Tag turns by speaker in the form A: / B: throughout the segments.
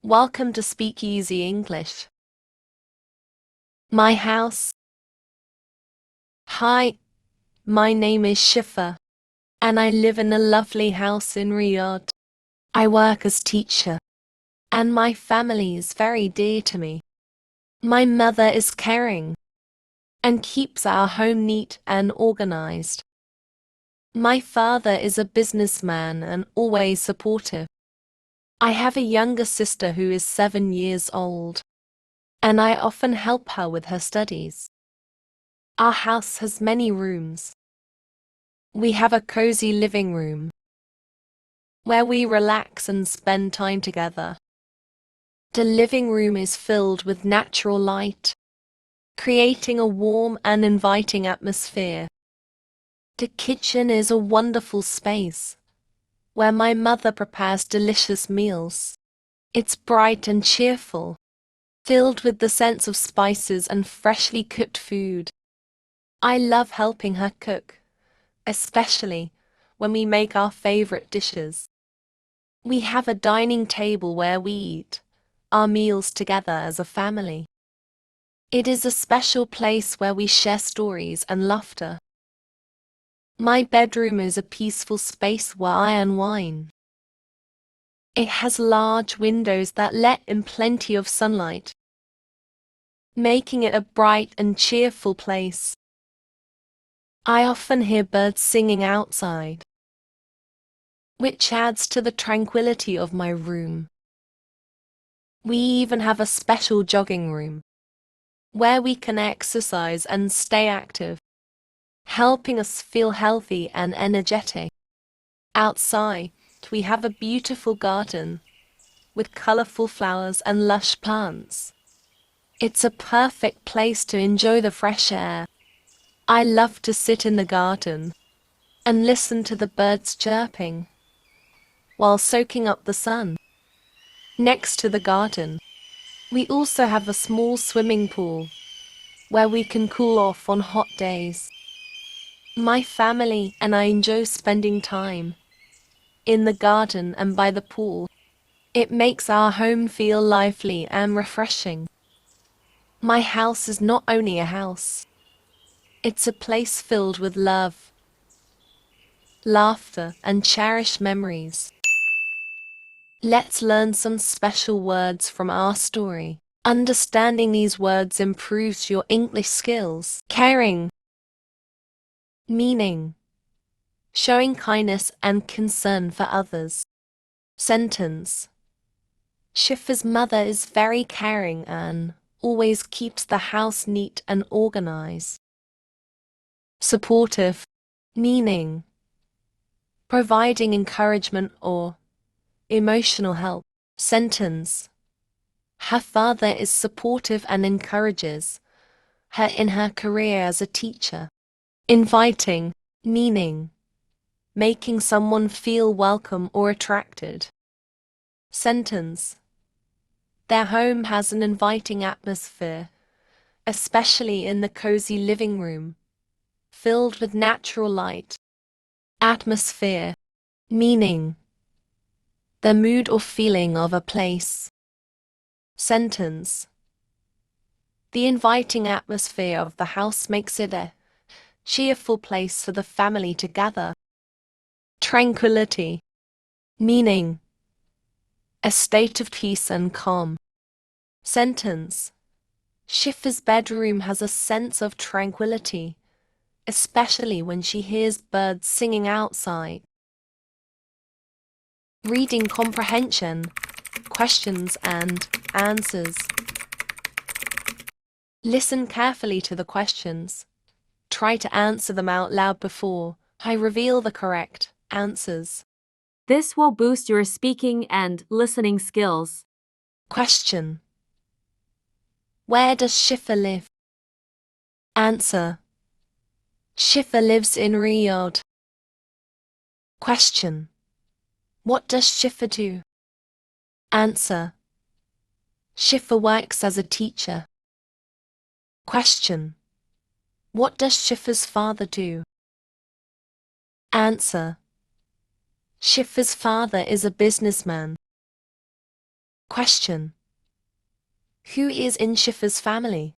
A: Welcome to Speak Easy English. My house. Hi, my name is Shifa, and I live in a lovely house in Riyadh. I work as teacher, and my family is very dear to me. My mother is caring and keeps our home neat and organized. My father is a businessman and always supportive. I have a younger sister who is 7 years old, and I often help her with her studies. Our house has many rooms. We have a cozy living room where we relax and spend time together. The living room is filled with natural light, creating a warm and inviting atmosphere. The kitchen is a wonderful space where my mother prepares delicious meals. It's bright and cheerful, filled with the scents of spices and freshly cooked food. I love helping her cook, especially when we make our favorite dishes. We have a dining table where we eat our meals together as a family. It is a special place where we share stories and laughter. My bedroom is a peaceful space where I unwind. It has large windows that let in plenty of sunlight, making it a bright and cheerful place. I often hear birds singing outside, which adds to the tranquility of my room. We even have a special jogging room where we can exercise and stay active, helping us feel healthy and energetic. Outside, we have a beautiful garden with colorful flowers and lush plants. It's a perfect place to enjoy the fresh air. I love to sit in the garden and listen to the birds chirping while soaking up the sun. Next to the garden, we also have a small swimming pool where we can cool off on hot days. My family and I enjoy spending time in the garden and by the pool. It makes our home feel lively and refreshing. My house is not only a house, it's a place filled with love, laughter, and cherished memories. Let's learn some special words from our story. Understanding these words improves your English skills. Caring. Meaning: showing kindness and concern for others. Sentence: Shifa's mother is very caring and always keeps the house neat and organized. Supportive. Meaning: providing encouragement or emotional help. Sentence: her father is supportive and encourages her in her career as a teacher. Inviting. Meaning: making someone feel welcome or attracted. Sentence: their home has an inviting atmosphere, especially in the cozy living room, filled with natural light. Atmosphere. Meaning: the mood or feeling of a place. Sentence: the inviting atmosphere of the house makes it a cheerful place for the family to gather. Tranquility. Meaning: a state of peace and calm. Sentence: Shifa's bedroom has a sense of tranquility, especially when she hears birds singing outside. Reading comprehension, questions and answers. Listen carefully to the questions. Try to answer them out loud before I reveal the correct answers.
B: This will boost your speaking and listening skills.
A: Question: where does Shifa live? Answer: Shifa lives in Riyadh. Question: what does Shifa do? Answer: Shifa works as a teacher. Question: what does Shifa's father do? Answer: Shifa's father is a businessman. Question. Who is in Schiffer's family?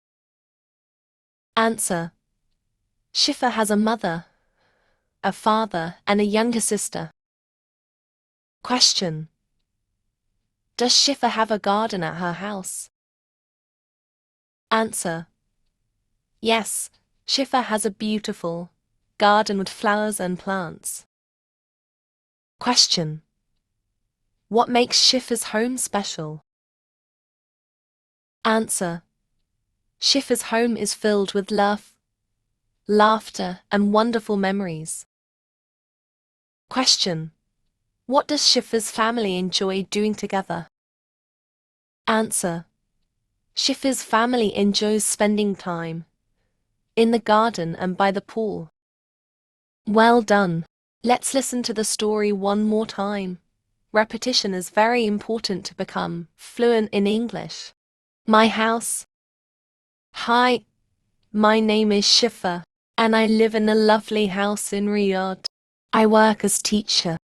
A: Answer. Schiffer has a mother, a father, and a younger sister. Question. Does Schiffer have a garden at her house? Answer. Yes, Schiffer has a beautiful garden with flowers and plants. Question. What makes Schiffer's home special? Answer. Schiffer's home is filled with love, laughter, and wonderful memories. Question. What does Schiffer's family enjoy doing together? Answer. Schiffer's family enjoys spending time in the garden and by the pool. Well done. Let's listen to the story one more time. Repetition is very important to become fluent in English. My house. Hi, my name is Schiffer, and I live in a lovely house in Riyadh. I work as teacher,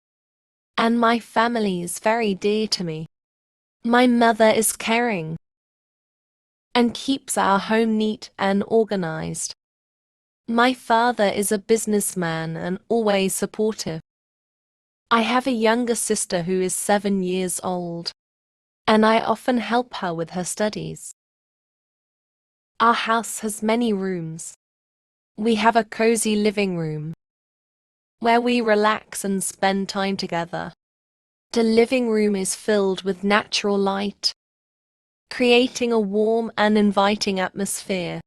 A: and my family is very dear to me. My mother is caring and keeps our home neat and organized. My father is a businessman and always supportive. I have a younger sister who is 7 years old, and I often help her with her studies. Our house has many rooms. We have a cozy living room where we relax and spend time together. The living room is filled with natural light, creating a warm and inviting atmosphere.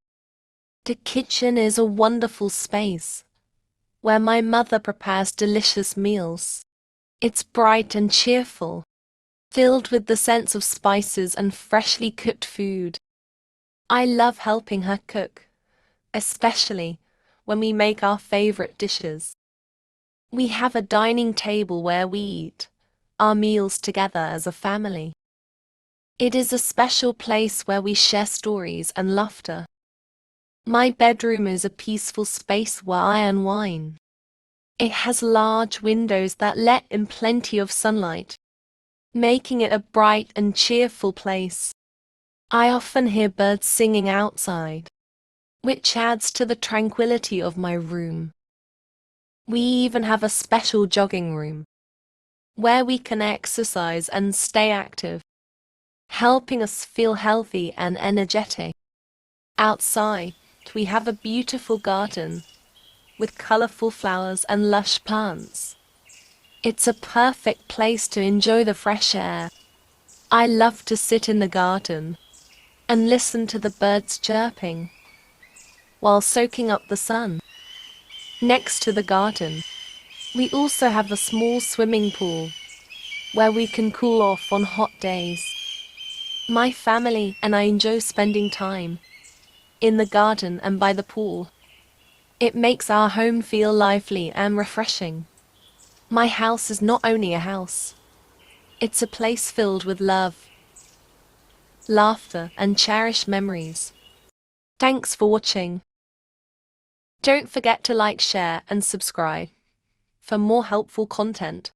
A: The kitchen is a wonderful space where my mother prepares delicious meals. It's bright and cheerful, filled with the sense of spices and freshly cooked food. I love helping her cook, especially when we make our favorite dishes. We have a dining table where we eat our meals together as a family. It is a special place where we share stories and laughter. My bedroom is a peaceful space where I unwind. It has large windows that let in plenty of sunlight, making it a bright and cheerful place. I often hear birds singing outside, which adds to the tranquility of my room. We even have a special jogging room, where we can exercise and stay active, helping us feel healthy and energetic. Outside, we have a beautiful garden with colorful flowers and lush plants. It's a perfect place to enjoy the fresh air. I love to sit in the garden and listen to the birds chirping while soaking up the sun. Next to the garden, we also have a small swimming pool where we can cool off on hot days. My family and I enjoy spending time in the garden and by the pool. It makes our home feel lively and refreshing. My house is not only a house, it's a place filled with love, laughter, and cherished memories. Thanks for watching. Don't forget to like, share, and subscribe for more helpful content.